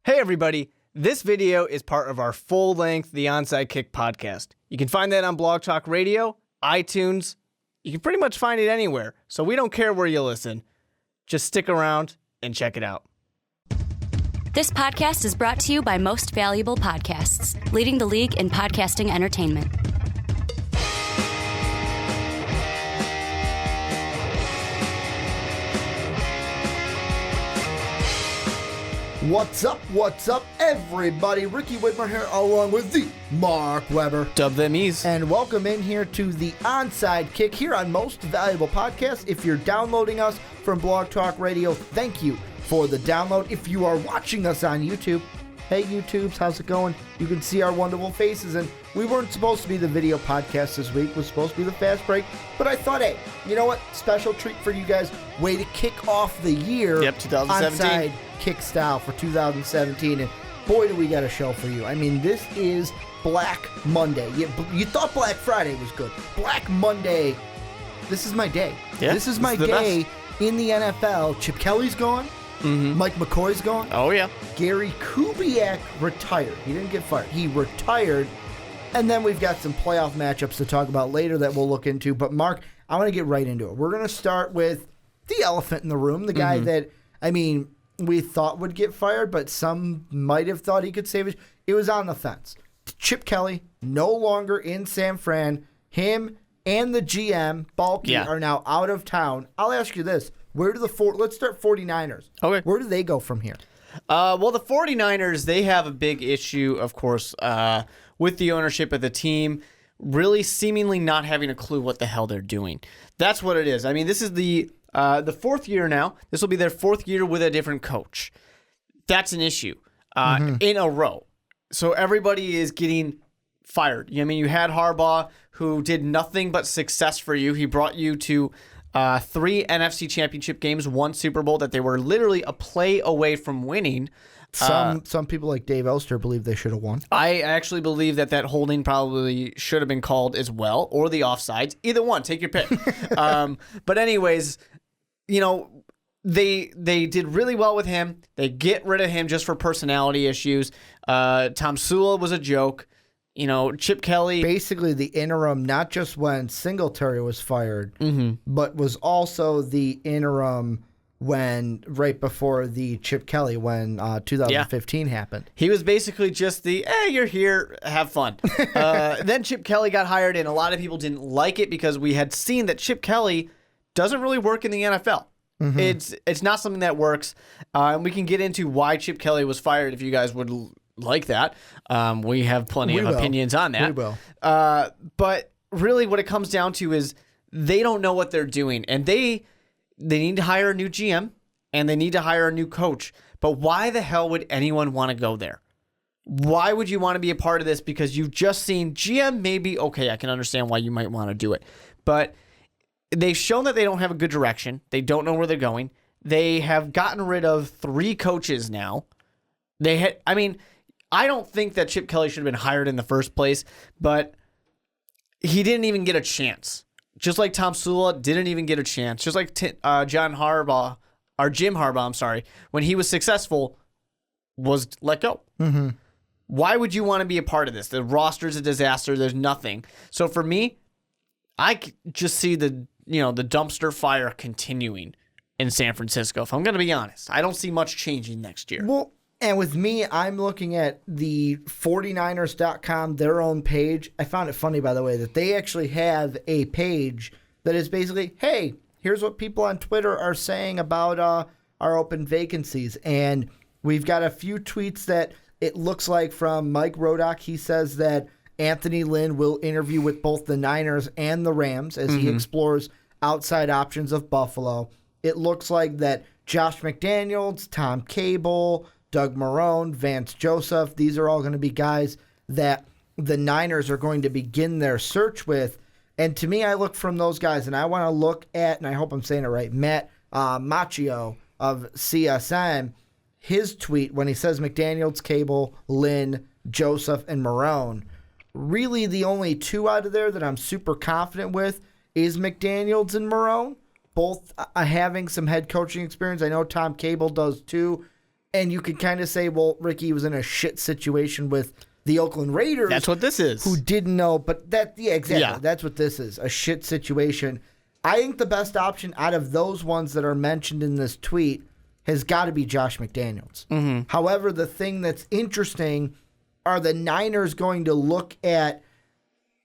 Hey everybody, this video is part of our full-length The Onside Kick podcast. You can find that on Blog Talk Radio, iTunes. You can pretty much find it anywhere, so we don't care where you listen. Just stick around and check it out. This podcast is brought to you by Most Valuable Podcasts, leading the league in podcasting entertainment. What's up, everybody? Ricky Widmer here, along with the Mark Weber. Dub them ease. And welcome in here to the Onside Kick here on Most Valuable Podcast. If you're downloading us from Blog Talk Radio, thank you for the download. If you are watching us on YouTube, hey YouTubes, how's it going? You can see our wonderful faces, and we weren't supposed to be the video podcast this week. It was supposed to be the fast break, but I thought, hey, you know what? Special treat for you guys. Way to kick off the year. Yep, 2017. Onside Kick style for 2017, and boy, do we got a show for you. I mean, this is Black Monday. You thought Black Friday was good. Black Monday, this is my day. Yeah, this is my day in the NFL. Chip Kelly's gone. Mike McCoy's gone. Oh, yeah. Gary Kubiak retired. He didn't get fired. He retired. And then we've got some playoff matchups to talk about later that we'll look into. But, Mark, I want to get right into it. We're going to start with the elephant in the room, the guy that, I mean, we thought would get fired, but some might have thought he could save it. It was on the fence. Chip Kelly, no longer in San Fran. Him and the GM, Baalke, are now out of town. I'll ask you this. Where do let's start 49ers. Okay. Where do they go from here? Well, the 49ers, they have a big issue, of course, with the ownership of the team, really seemingly not having a clue what the hell they're doing. That's what it is. I mean, this is the fourth year now. This will be their fourth year with a different coach. That's an issue in a row. So everybody is getting fired. I mean, you had Harbaugh, who did nothing but success for you. He brought you to 3 NFC championship games, 1 Super Bowl that they were literally a play away from winning. Some people like Dave Elster believe they should have won. I actually believe that holding probably should have been called as well, or the offsides. Either one, take your pick. But anyways, you know, they did really well with him. They get rid of him just for personality issues. Tom Sula was a joke. You know, Chip Kelly. Basically the interim, not just when Singletary was fired, but was also the interim when right before the Chip Kelly when 2015 happened. He was basically just the, hey, you're here, have fun. Then Chip Kelly got hired, and a lot of people didn't like it because we had seen that Chip Kelly doesn't really work in the NFL. It's not something that works. And we can get into why Chip Kelly was fired if you guys would like that. We have plenty of opinions on that. We will. But really what it comes down to is they don't know what they're doing, and they need to hire a new GM and they need to hire a new coach. But why the hell would anyone want to go there? Why would you want to be a part of this? Because you've just seen GM, maybe, okay, I can understand why you might want to do it. But they've shown that they don't have a good direction. They don't know where they're going. They have gotten rid of 3 coaches now. I don't think that Chip Kelly should have been hired in the first place, but he didn't even get a chance. Just like Tom Sula didn't even get a chance. Just like Jim Harbaugh, when he was successful, was let go. Why would you want to be a part of this? The roster's a disaster. There's nothing. So for me, I just see the dumpster fire continuing in San Francisco. If I'm going to be honest, I don't see much changing next year. Well, and with me, I'm looking at the 49ers.com, their own page. I found it funny, by the way, that they actually have a page that is basically, hey, here's what people on Twitter are saying about our open vacancies. And we've got a few tweets that it looks like from Mike Rodak. He says that Anthony Lynn will interview with both the Niners and the Rams as he explores outside options of Buffalo. It looks like that Josh McDaniels, Tom Cable, Doug Marrone, Vance Joseph, these are all going to be guys that the Niners are going to begin their search with. And to me, I look from those guys, and I want to look at, and I hope I'm saying it right, Matt Macchio of CSN, his tweet when he says McDaniels, Cable, Lynn, Joseph, and Marrone. Really, the only 2 out of there that I'm super confident with is McDaniels and Marrone, both having some head coaching experience. I know Tom Cable does too. And you could kind of say, well, Ricky was in a shit situation with the Oakland Raiders. That's what this is. Who didn't know, but exactly. Yeah. That's what this is, a shit situation. I think the best option out of those ones that are mentioned in this tweet has got to be Josh McDaniels. Mm-hmm. However, the thing that's interesting are the Niners going to look at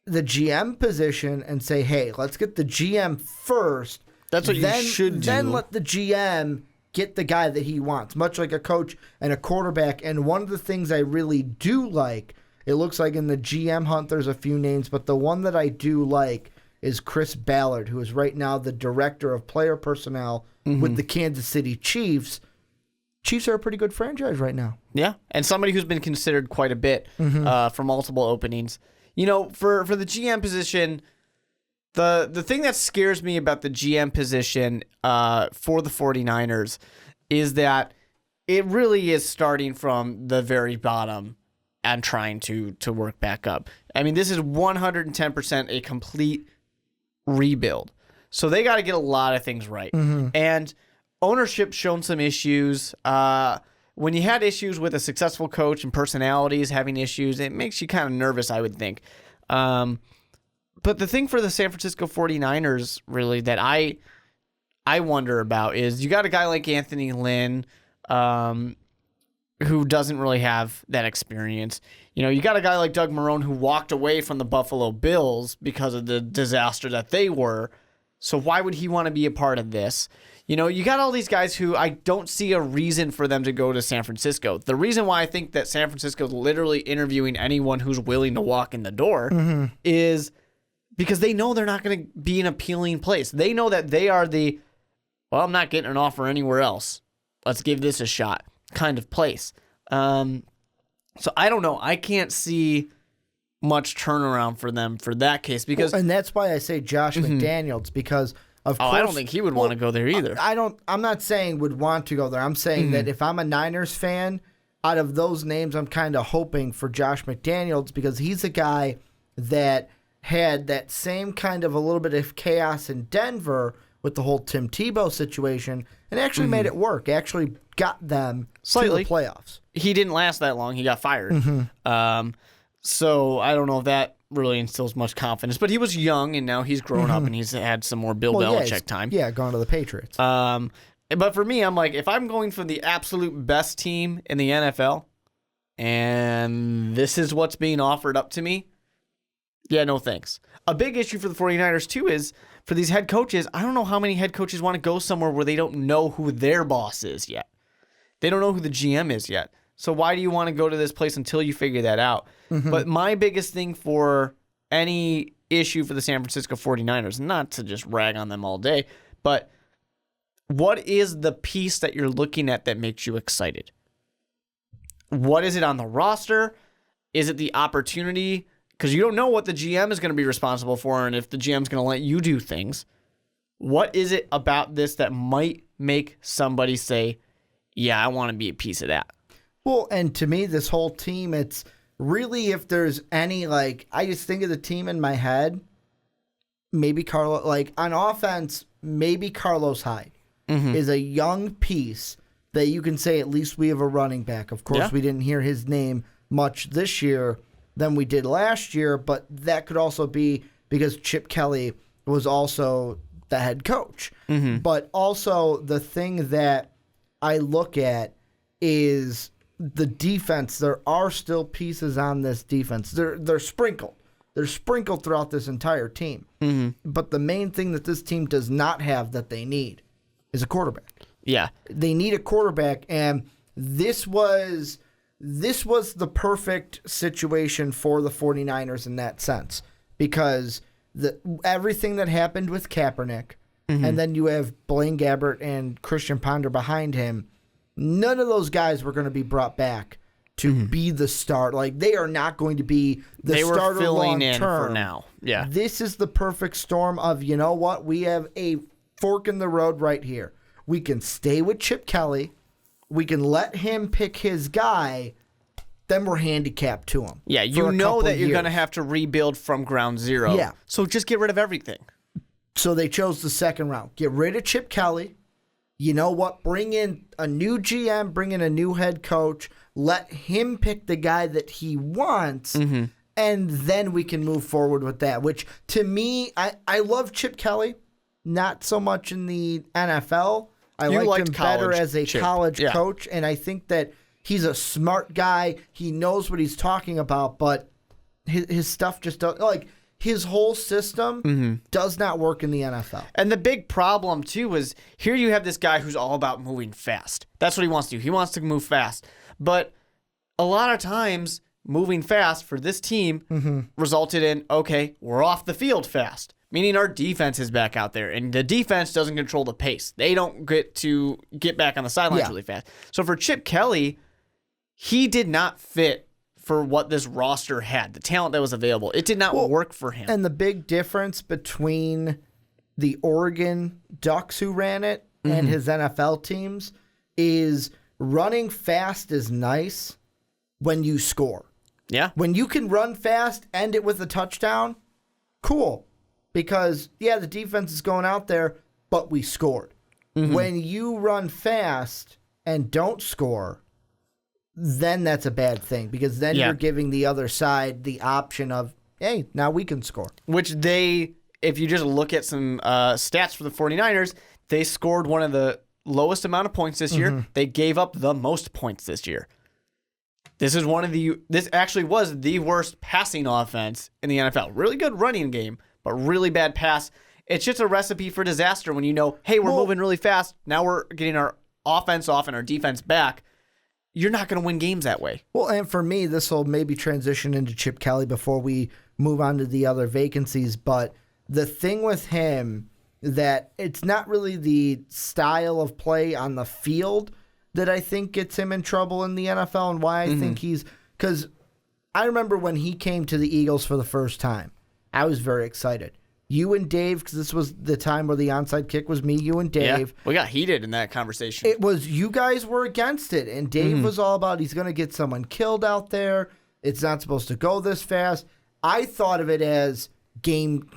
the GM position and say, hey, let's get the GM first. That's what you should do. Then let the GM get the guy that he wants, much like a coach and a quarterback. And one of the things I really do like, it looks like in the GM hunt there's a few names, but the one that I do like is Chris Ballard, who is right now the director of player personnel with the Kansas City Chiefs. Chiefs are a pretty good franchise right now. Yeah, and somebody who's been considered quite a bit for multiple openings. You know, for the GM position, the thing that scares me about the GM position for the 49ers is that it really is starting from the very bottom and trying to work back up. I mean, this is 110% a complete rebuild. So they got to get a lot of things right. And ownership's shown some issues. When you had issues with a successful coach and personalities having issues, it makes you kind of nervous, I would think. But the thing for the San Francisco 49ers, really, that I wonder about is you got a guy like Anthony Lynn who doesn't really have that experience. You know, you got a guy like Doug Marrone who walked away from the Buffalo Bills because of the disaster that they were. So why would he want to be a part of this? You know, you got all these guys who I don't see a reason for them to go to San Francisco. The reason why I think that San Francisco is literally interviewing anyone who's willing to walk in the door is because they know they're not going to be an appealing place. They know that they are well, I'm not getting an offer anywhere else. Let's give this a shot kind of place. So I don't know. I can't see much turnaround for them for that case because and that's why I say Josh McDaniels, because of course I don't think he would want to go there either. I'm not saying would want to go there. I'm saying that if I'm a Niners fan, out of those names, I'm kind of hoping for Josh McDaniels because he's a guy that had that same kind of a little bit of chaos in Denver with the whole Tim Tebow situation and actually made it work. Actually got them Slightly. to the playoffs. He didn't last that long. He got fired. So I don't know if that really instills much confidence. But he was young, and now he's grown up, and he's had some more Bill Belichick time. Yeah, gone to the Patriots. But for me, I'm like, if I'm going for the absolute best team in the NFL, and this is what's being offered up to me, yeah, no thanks. A big issue for the 49ers, too, is for these head coaches, I don't know how many head coaches want to go somewhere where they don't know who their boss is yet. They don't know who the GM is yet. So why do you want to go to this place until you figure that out? But my biggest thing for any issue for the San Francisco 49ers, not to just rag on them all day, but what is the piece that you're looking at that makes you excited? What is it on the roster? Is it the opportunity? Because you don't know what the GM is going to be responsible for and if the GM is going to let you do things. What is it about this that might make somebody say, yeah, I want to be a piece of that? Well, and to me, this whole team, it's really, if there's any, I just think of the team in my head, maybe on offense, maybe Carlos Hyde is a young piece that you can say at least we have a running back. Of course, we didn't hear his name much this year than we did last year, but that could also be because Chip Kelly was also the head coach. But also the thing that I look at is the defense. There are still pieces on this defense. They're sprinkled. They're sprinkled throughout this entire team. But the main thing that this team does not have that they need is a quarterback. Yeah. They need a quarterback, and this was the perfect situation for the 49ers in that sense because everything that happened with Kaepernick, and then you have Blaine Gabbert and Christian Ponder behind him, none of those guys were going to be brought back to be the start. They are not going to be the starter long term. They were filling in for now. Yeah. This is the perfect storm of, you know what? We have a fork in the road right here. We can stay with Chip Kelly. We can let him pick his guy. Then we're handicapped to him. Yeah, you know that you're going to have to rebuild from ground zero. Yeah. So just get rid of everything. So they chose the second round. Get rid of Chip Kelly. you know what? Bring in a new GM, bring in a new head coach, let him pick the guy that he wants, and then we can move forward with that. Which, to me, I love Chip Kelly, not so much in the NFL. I liked him better as a college coach, and I think that he's a smart guy. He knows what he's talking about, but his stuff just doesn't, like, his whole system does not work in the NFL. And the big problem, too, is here you have this guy who's all about moving fast. That's what he wants to do. He wants to move fast. But a lot of times, moving fast for this team resulted in, okay, we're off the field fast, meaning our defense is back out there. And the defense doesn't control the pace. They don't get back on the sidelines really fast. So for Chip Kelly, he did not fit for what this roster had, the talent that was available. It did not work for him. And the big difference between the Oregon Ducks who ran it and his NFL teams is running fast is nice when you score. Yeah. When you can run fast, end it with a touchdown, cool. Because, the defense is going out there, but we scored. When you run fast and don't score, then that's a bad thing, because then you're giving the other side the option of, hey, now we can score. Which if you just look at some stats for the 49ers, they scored one of the lowest amount of points this year. They gave up the most points this year. This actually was the worst passing offense in the NFL. Really good running game, but really bad pass. It's just a recipe for disaster when you know, hey, we're moving really fast. Now we're getting our offense off and our defense back. You're not going to win games that way. Well, and for me, this will maybe transition into Chip Kelly before we move on to the other vacancies. But the thing with him, that it's not really the style of play on the field that I think gets him in trouble in the NFL, and why I think because I remember when he came to the Eagles for the first time, I was very excited. You and Dave, because this was the time where the onside kick was me, you and Dave. Yeah, we got heated in that conversation. It was, you guys were against it, and Dave was all about he's going to get someone killed out there. It's not supposed to go this fast. I thought of it as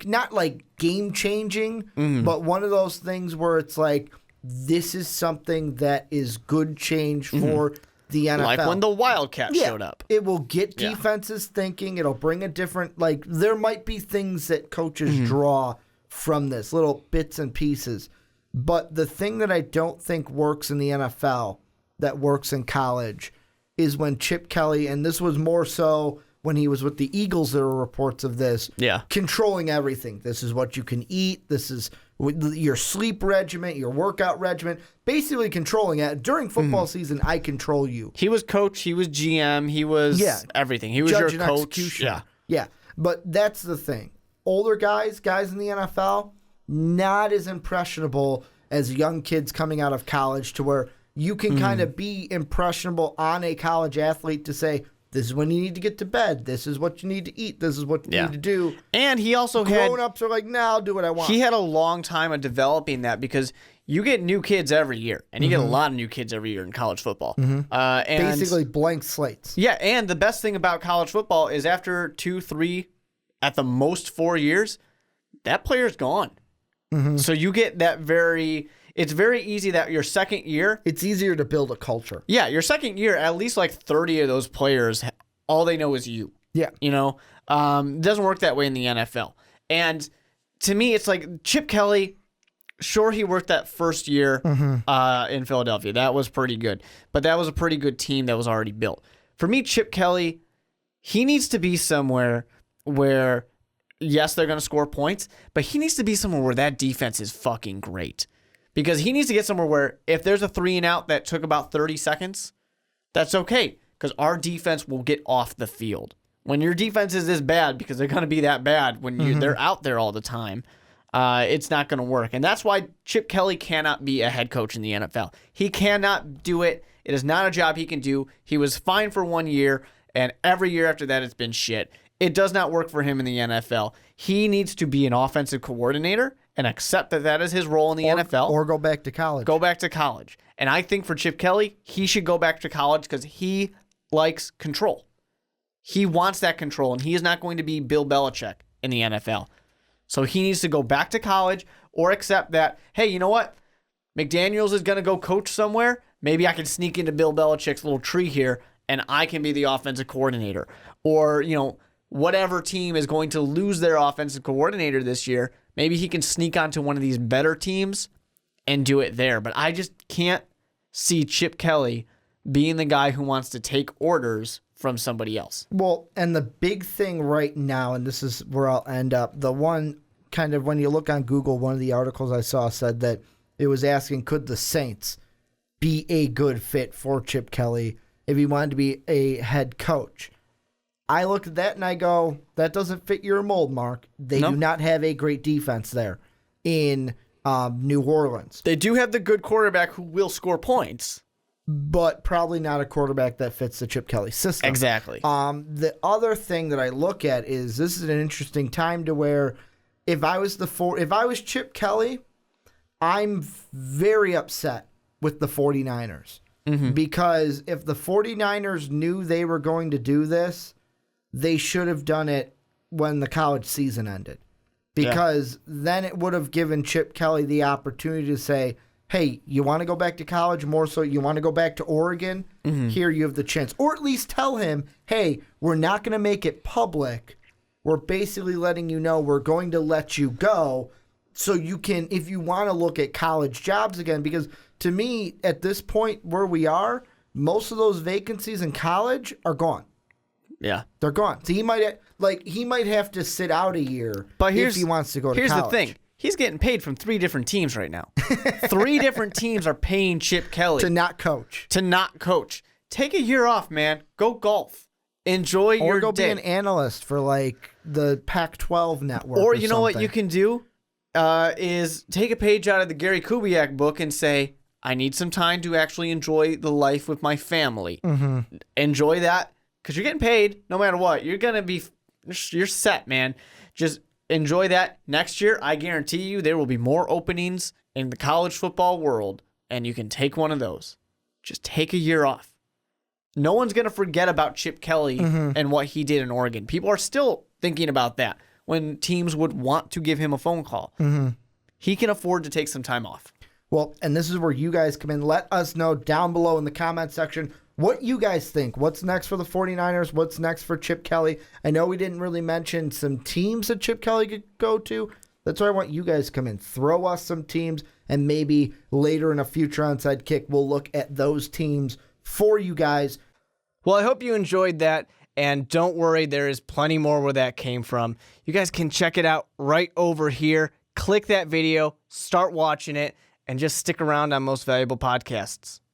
not like game-changing, but one of those things where it's like, this is something that is good change for the NFL. Like when the Wildcat showed up. It will get defenses thinking. It'll bring a different, like, there might be things that coaches draw from this, little bits and pieces. But the thing that I don't think works in the NFL that works in college is when Chip Kelly, and this was more so when he was with the Eagles, there were reports of this, controlling everything. This is what you can eat. This is your sleep regimen, your workout regimen, basically controlling it. During football season, I control you. He was coach, he was GM, he was everything. He was Judge your and coach. Executioner. Yeah. But that's the thing. Older guys in the NFL, not as impressionable as young kids coming out of college, to where you can kind of be impressionable on a college athlete to say, this is when you need to get to bed. This is what you need to eat. This is what you need to do. And he also grown-ups are like, I'll do what I want. He had a long time of developing that, because you get new kids every year, and you get a lot of new kids every year in college football. And basically blank slates. Yeah, and the best thing about college football is after 2, 3, at the most 4 years, that player's gone. So you get that it's very easy that your second year... It's easier to build a culture. Yeah, your second year, at least like 30 of those players, all they know is you. Yeah. You know? It doesn't work that way in the NFL. And to me, it's like Chip Kelly, sure, he worked that first year in Philadelphia. That was pretty good. But that was a pretty good team that was already built. For me, Chip Kelly, he needs to be somewhere where, yes, they're going to score points, but he needs to be somewhere where that defense is fucking great. Because he needs to get somewhere where if there's a 3-and-out that took about 30 seconds, that's okay, because our defense will get off the field. When your defense is this bad, because they're going to be that bad when they're out there all the time, it's not going to work. And that's why Chip Kelly cannot be a head coach in the NFL. He cannot do it. It is not a job he can do. He was fine for 1 year, and every year after that, it's been shit. It does not work for him in the NFL. He needs to be an offensive coordinator and accept that that is his role in the NFL. Or go back to college. Go back to college. And I think for Chip Kelly, he should go back to college because he likes control. He wants that control, and he is not going to be Bill Belichick in the NFL. So he needs to go back to college or accept that, hey, you know what? McDaniels is going to go coach somewhere. Maybe I can sneak into Bill Belichick's little tree here, and I can be the offensive coordinator. Or, whatever team is going to lose their offensive coordinator this year, maybe he can sneak onto one of these better teams and do it there. But I just can't see Chip Kelly being the guy who wants to take orders from somebody else. Well, and the big thing right now, and this is where I'll end up, the one kind of, when you look on Google, one of the articles I saw said that it was asking, could the Saints be a good fit for Chip Kelly if he wanted to be a head coach? I look at that and I go, that doesn't fit your mold, Mark. They do not have a great defense there in New Orleans. They do have the good quarterback who will score points, but probably not a quarterback that fits the Chip Kelly system. Exactly. The other thing that I look at is this is an interesting time to where if I was Chip Kelly, I'm very upset with the 49ers. Because if the 49ers knew they were going to do this, they should have done it when the college season ended. Because then it would have given Chip Kelly the opportunity to say, hey, you want to go back to college? More so, you want to go back to Oregon? Here you have the chance. Or at least tell him, hey, we're not going to make it public. We're basically letting you know we're going to let you go so you can, if you want to look at college jobs again. Because to me, at this point where we are, most of those vacancies in college are gone. Yeah. They're gone. So he might have to sit out a year if he wants to go to college. Here's the thing. He's getting paid from 3 different teams right now. 3 different teams are paying Chip Kelly to not coach. Take a year off, man. Go golf. Enjoy your day. Or go be an analyst for the Pac-12 network. Or you know what you can do is take a page out of the Gary Kubiak book and say, I need some time to actually enjoy the life with my family. Enjoy that. Because you're getting paid no matter what. You're set, man. Just enjoy that. Next year, I guarantee you there will be more openings in the college football world, and you can take one of those. Just take a year off. No one's going to forget about Chip Kelly and what he did in Oregon. People are still thinking about that when teams would want to give him a phone call. He can afford to take some time off. Well, and this is where you guys come in. Let us know down below in the comment section what you guys think. What's next for the 49ers? What's next for Chip Kelly? I know we didn't really mention some teams that Chip Kelly could go to. That's why I want you guys to come in. Throw us some teams, and maybe later in a future Onside Kick, we'll look at those teams for you guys. Well, I hope you enjoyed that, and don't worry, there is plenty more where that came from. You guys can check it out right over here. Click that video, start watching it, and just stick around on Most Valuable Podcasts.